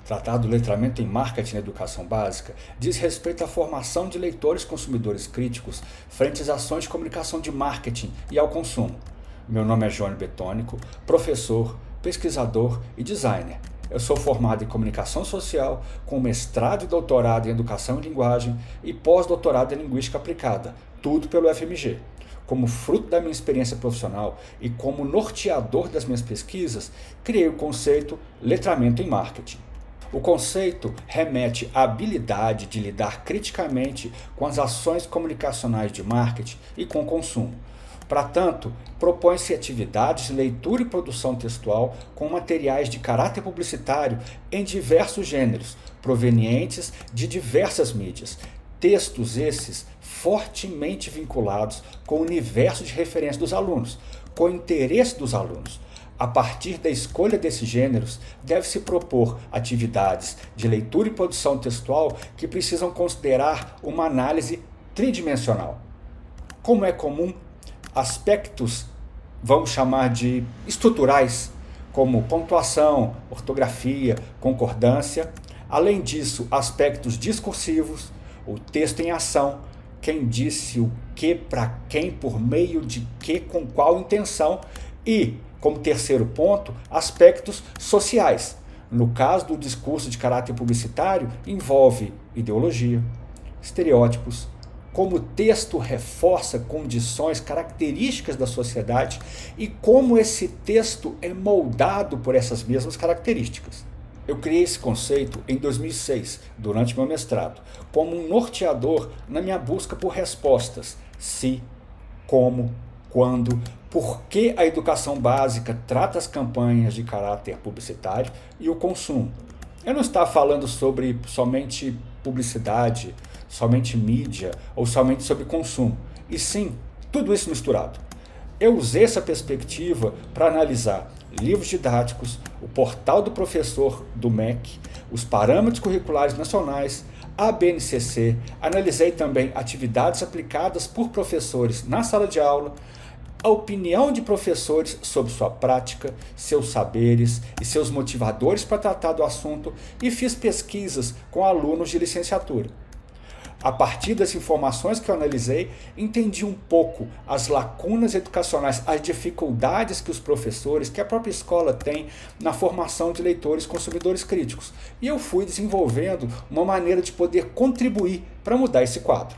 Tratado do letramento em marketing na educação básica diz respeito à formação de leitores consumidores críticos frente às ações de comunicação de marketing e ao consumo. Meu nome é Johnny Betônico, professor, pesquisador e designer. Eu sou formado em comunicação social, com mestrado e doutorado em educação e linguagem e pós-doutorado em linguística aplicada, tudo pelo FMG. Como fruto da minha experiência profissional e como norteador das minhas pesquisas, criei o conceito letramento em marketing. O conceito remete à habilidade de lidar criticamente com as ações comunicacionais de marketing e com o consumo. Para tanto, propõe-se atividades de leitura e produção textual com materiais de caráter publicitário em diversos gêneros, provenientes de diversas mídias. Textos esses fortemente vinculados com o universo de referência dos alunos, com o interesse dos alunos. A partir da escolha desses gêneros, deve-se propor atividades de leitura e produção textual que precisam considerar uma análise tridimensional. Como é comum, aspectos, vamos chamar de estruturais, como pontuação, ortografia, concordância. Além disso, aspectos discursivos, o texto em ação, quem disse o que para quem, por meio de que, com qual intenção, e, como terceiro ponto, aspectos sociais. No caso do discurso de caráter publicitário, envolve ideologia, estereótipos, como o texto reforça condições características da sociedade e como esse texto é moldado por essas mesmas características. Eu criei esse conceito em 2006, durante meu mestrado, como um norteador na minha busca por respostas: se, como, quando, por que a educação básica trata as campanhas de caráter publicitário e o consumo. Eu não estava falando sobre somente publicidade, somente mídia ou somente sobre consumo, e sim, tudo isso misturado. Eu usei essa perspectiva para analisar livros didáticos, o portal do professor do MEC, os parâmetros curriculares nacionais, a BNCC, analisei também atividades aplicadas por professores na sala de aula, a opinião de professores sobre sua prática, seus saberes e seus motivadores para tratar do assunto e fiz pesquisas com alunos de licenciatura. A partir das informações que eu analisei, entendi um pouco as lacunas educacionais, as dificuldades que os professores, que a própria escola tem na formação de leitores consumidores críticos. E eu fui desenvolvendo uma maneira de poder contribuir para mudar esse quadro.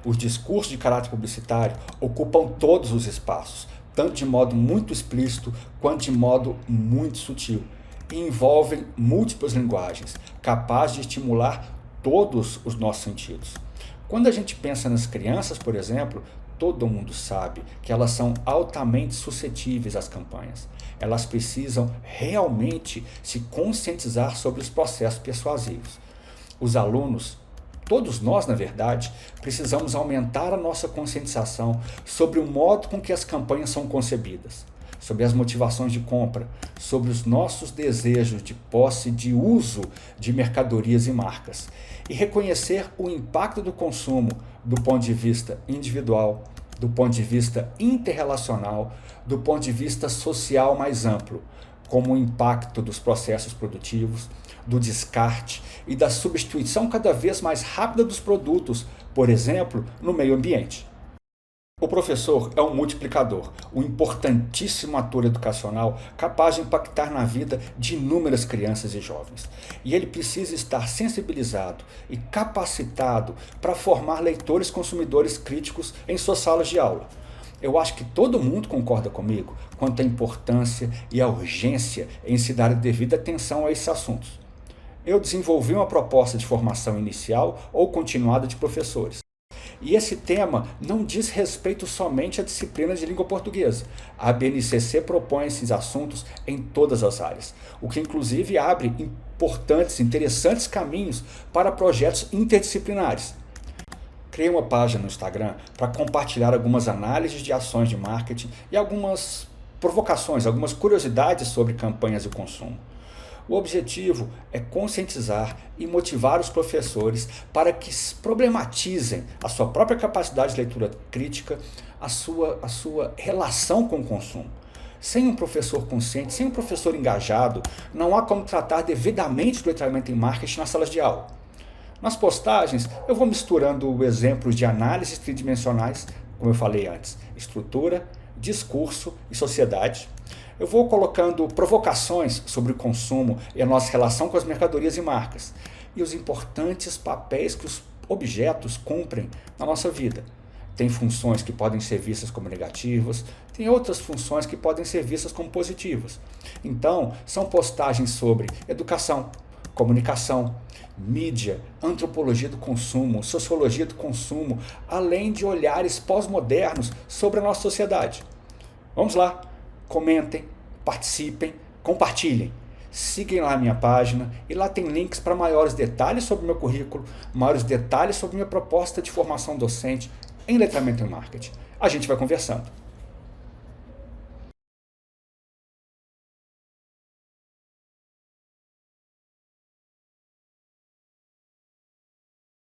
Os discursos de caráter publicitário ocupam todos os espaços, tanto de modo muito explícito quanto de modo muito sutil, e envolvem múltiplas linguagens, capazes de estimular todos os nossos sentidos. Quando a gente pensa nas crianças, por exemplo, todo mundo sabe que elas são altamente suscetíveis às campanhas. Elas precisam realmente se conscientizar sobre os processos persuasivos. Os alunos, todos nós, na verdade, precisamos aumentar a nossa conscientização sobre o modo com que as campanhas são concebidas, sobre as motivações de compra, sobre os nossos desejos de posse, de uso de mercadorias e marcas, e reconhecer o impacto do consumo do ponto de vista individual, do ponto de vista interrelacional, do ponto de vista social mais amplo, como o impacto dos processos produtivos, do descarte e da substituição cada vez mais rápida dos produtos, por exemplo, no meio ambiente. O professor é um multiplicador, um importantíssimo ator educacional capaz de impactar na vida de inúmeras crianças e jovens. E ele precisa estar sensibilizado e capacitado para formar leitores consumidores críticos em suas salas de aula. Eu acho que todo mundo concorda comigo quanto à importância e à urgência em se dar a devida atenção a esses assuntos. Eu desenvolvi uma proposta de formação inicial ou continuada de professores. E esse tema não diz respeito somente à disciplina de língua portuguesa. A BNCC propõe esses assuntos em todas as áreas, o que inclusive abre importantes, interessantes caminhos para projetos interdisciplinares. Criei uma página no Instagram para compartilhar algumas análises de ações de marketing e algumas provocações, algumas curiosidades sobre campanhas de consumo. O objetivo é conscientizar e motivar os professores para que problematizem a sua própria capacidade de leitura crítica, a sua relação com o consumo. Sem um professor consciente, sem um professor engajado, não há como tratar devidamente do letramento em marketing nas salas de aula. Nas postagens, eu vou misturando exemplos de análises tridimensionais, como eu falei antes, estrutura, discurso e sociedade. Eu vou colocando provocações sobre o consumo e a nossa relação com as mercadorias e marcas, e os importantes papéis que os objetos cumprem na nossa vida. Tem funções que podem ser vistas como negativas, tem outras funções que podem ser vistas como positivas. Então, são postagens sobre educação, comunicação, mídia, antropologia do consumo, sociologia do consumo, além de olhares pós-modernos sobre a nossa sociedade. Vamos lá, comentem, participem, compartilhem. Sigam lá a minha página e lá tem links para maiores detalhes sobre o meu currículo, maiores detalhes sobre minha proposta de formação docente em letramento em marketing. A gente vai conversando.